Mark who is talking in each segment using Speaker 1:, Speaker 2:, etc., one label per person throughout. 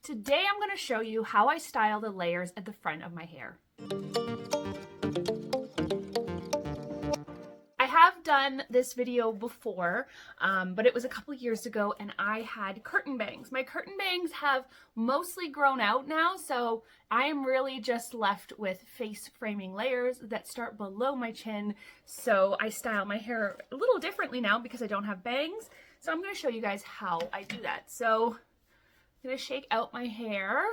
Speaker 1: Today I'm going to show you how I style the layers at the front of my hair. I have done this video before, but it was a couple years ago and I had curtain bangs. My curtain bangs have mostly grown out now, so I am really just left with face framing layers that start below my chin. So I style my hair a little differently now because I don't have bangs. So I'm going to show you guys how I do that. So I'm going to shake out my hair.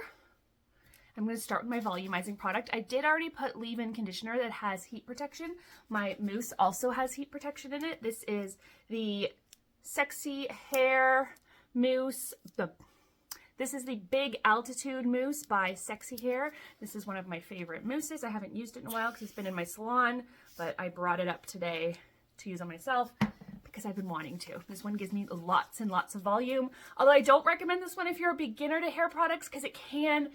Speaker 1: I'm going to start with my volumizing product. I did already put leave-in conditioner that has heat protection. My mousse also has heat protection in it. This is the Sexy Hair Mousse. This is the Big Altitude Mousse by Sexy Hair. This is one of my favorite mousses. I haven't used it in a while because it's been in my salon, but I brought it up today to use on myself because I've been wanting to. This one gives me lots and lots of volume. Although I don't recommend this one if you're a beginner to hair products because it can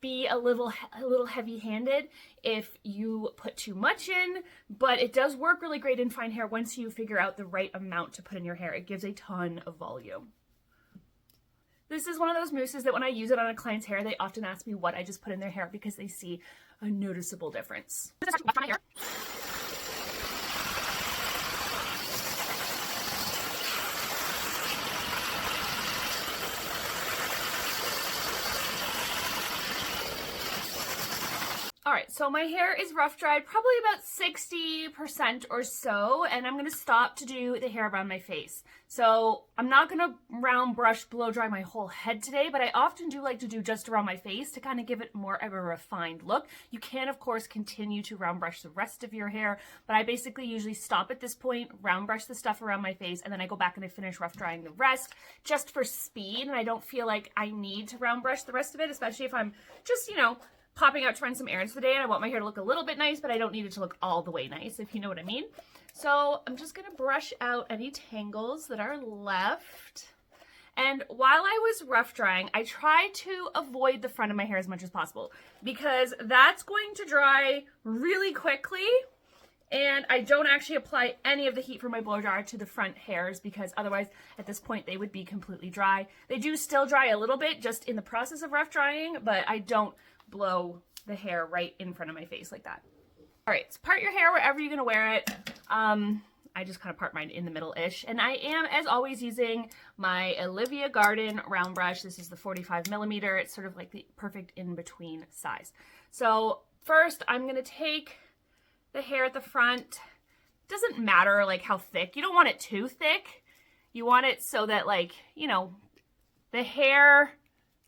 Speaker 1: be a little heavy-handed if you put too much in, but it does work really great in fine hair once you figure out the right amount to put in your hair. It gives a ton of volume. This is one of those mousses that when I use it on a client's hair, they often ask me what I just put in their hair because they see a noticeable difference. All right, so my hair is rough dried, probably about 60% or so, and I'm gonna stop to do the hair around my face. So I'm not gonna round brush blow dry my whole head today, but I often do like to do just around my face to kind of give it more of a refined look. You can, of course, continue to round brush the rest of your hair, but I basically usually stop at this point, round brush the stuff around my face, and then I go back and I finish rough drying the rest just for speed, and I don't feel like I need to round brush the rest of it, especially if I'm just, you know, popping out to run some errands today and I want my hair to look a little bit nice, but I don't need it to look all the way nice, if you know what I mean. So I'm just gonna brush out any tangles that are left. And while I was rough drying, I tried to avoid the front of my hair as much as possible because that's going to dry really quickly. And I don't actually apply any of the heat from my blow dryer to the front hairs because otherwise at this point they would be completely dry. They do still dry a little bit just in the process of rough drying, but I don't blow the hair right in front of my face like that. All right, so part your hair wherever you're gonna wear it. I just kind of part mine in the middle-ish. And I am, as always, using my Olivia Garden round brush. This is the 45mm. It's sort of like the perfect in-between size. So first I'm gonna take the hair at the front. Doesn't matter like how thick. You don't want it too thick. You want it so that, like, you know, the hair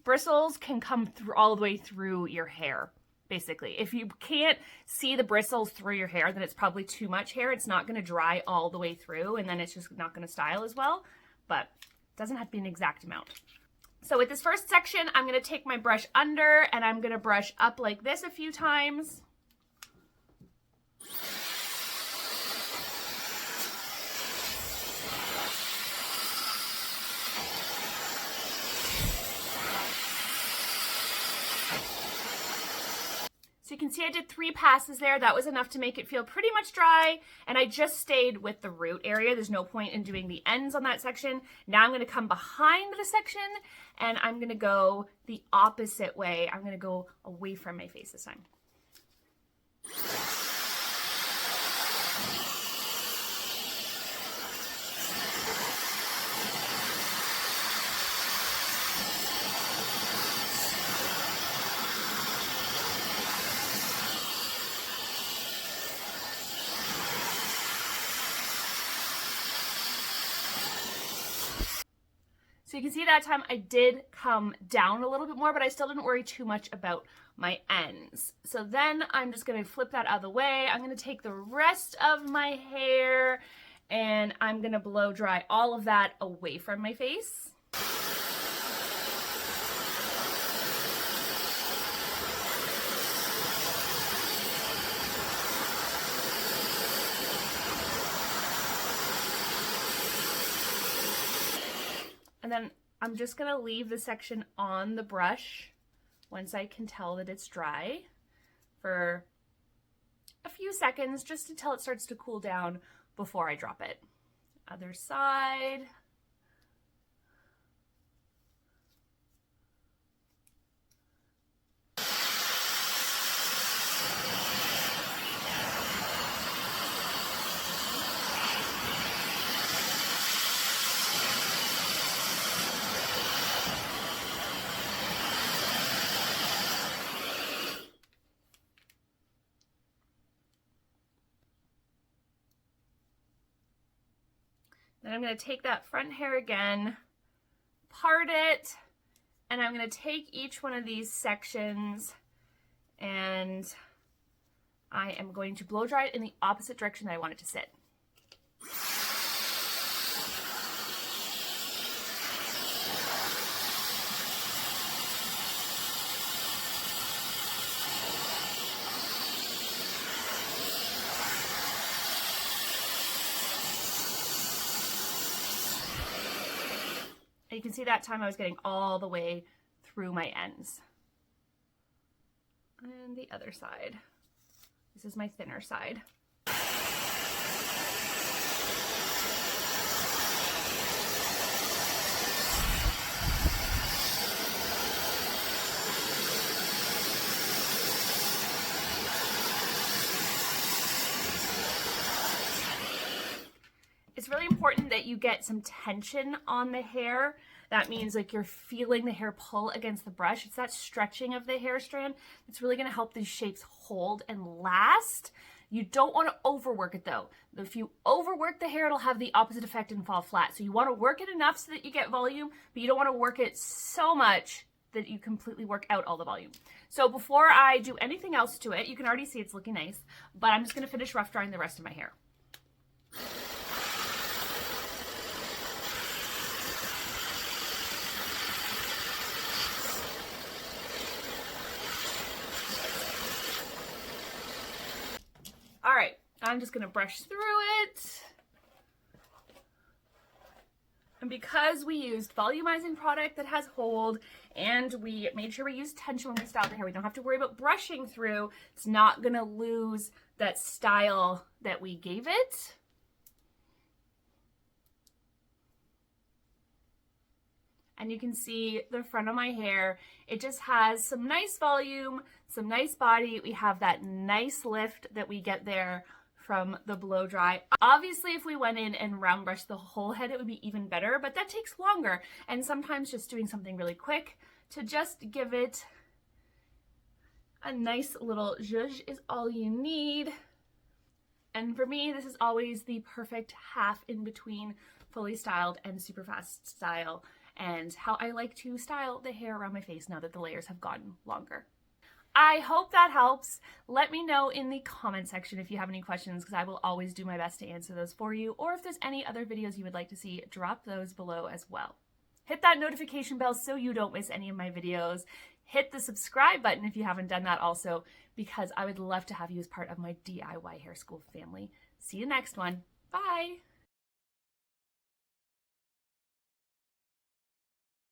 Speaker 1: bristles can come through all the way through your hair, basically. If you can't see the bristles through your hair, then it's probably too much hair. It's not going to dry all the way through, and then it's just not going to style as well, but it doesn't have to be an exact amount. So with this first section, I'm going to take my brush under, and I'm going to brush up like this a few times. So you can see I did 3 passes there. That was enough to make it feel pretty much dry, and I just stayed with the root area. There's no point in doing the ends on that section. Now I'm going to come behind the section, and I'm going to go the opposite way. I'm going to go away from my face this time. So you can see that time I did come down a little bit more, but I still didn't worry too much about my ends. So then I'm just going to flip that out of the way. I'm going to take the rest of my hair and I'm going to blow dry all of that away from my face. And then I'm just gonna leave the section on the brush once I can tell that it's dry for a few seconds, just until it starts to cool down before I drop it. Other side. Then I'm going to take that front hair again, part it, and I'm going to take each one of these sections and I am going to blow dry it in the opposite direction that I want it to sit. And you can see that time I was getting all the way through my ends. And the other side. This is my thinner side. It's really important that you get some tension on the hair. That means like you're feeling the hair pull against the brush. It's that stretching of the hair strand. It's really gonna help these shapes hold and last. You don't wanna overwork it though. If you overwork the hair, it'll have the opposite effect and fall flat. So you wanna work it enough so that you get volume, but you don't wanna work it so much that you completely work out all the volume. So before I do anything else to it, you can already see it's looking nice, but I'm just gonna finish rough drying the rest of my hair. All right, I'm just gonna brush through it. And because we used volumizing product that has hold and we made sure we used tension when we styled the hair, we don't have to worry about brushing through. It's not gonna lose that style that we gave it. And you can see the front of my hair. It just has some nice volume, some nice body. We have that nice lift that we get there from the blow dry. Obviously, if we went in and round brushed the whole head, it would be even better, but that takes longer. And sometimes just doing something really quick to just give it a nice little zhuzh is all you need. And for me, this is always the perfect half in between fully styled and super fast style, and how I like to style the hair around my face now that the layers have gotten longer. I hope that helps. Let me know in the comment section if you have any questions, because I will always do my best to answer those for you, or if there's any other videos you would like to see, drop those below as well. Hit that notification bell so you don't miss any of my videos. Hit the subscribe button if you haven't done that also, because I would love to have you as part of my DIY hair school family. See you next one. Bye.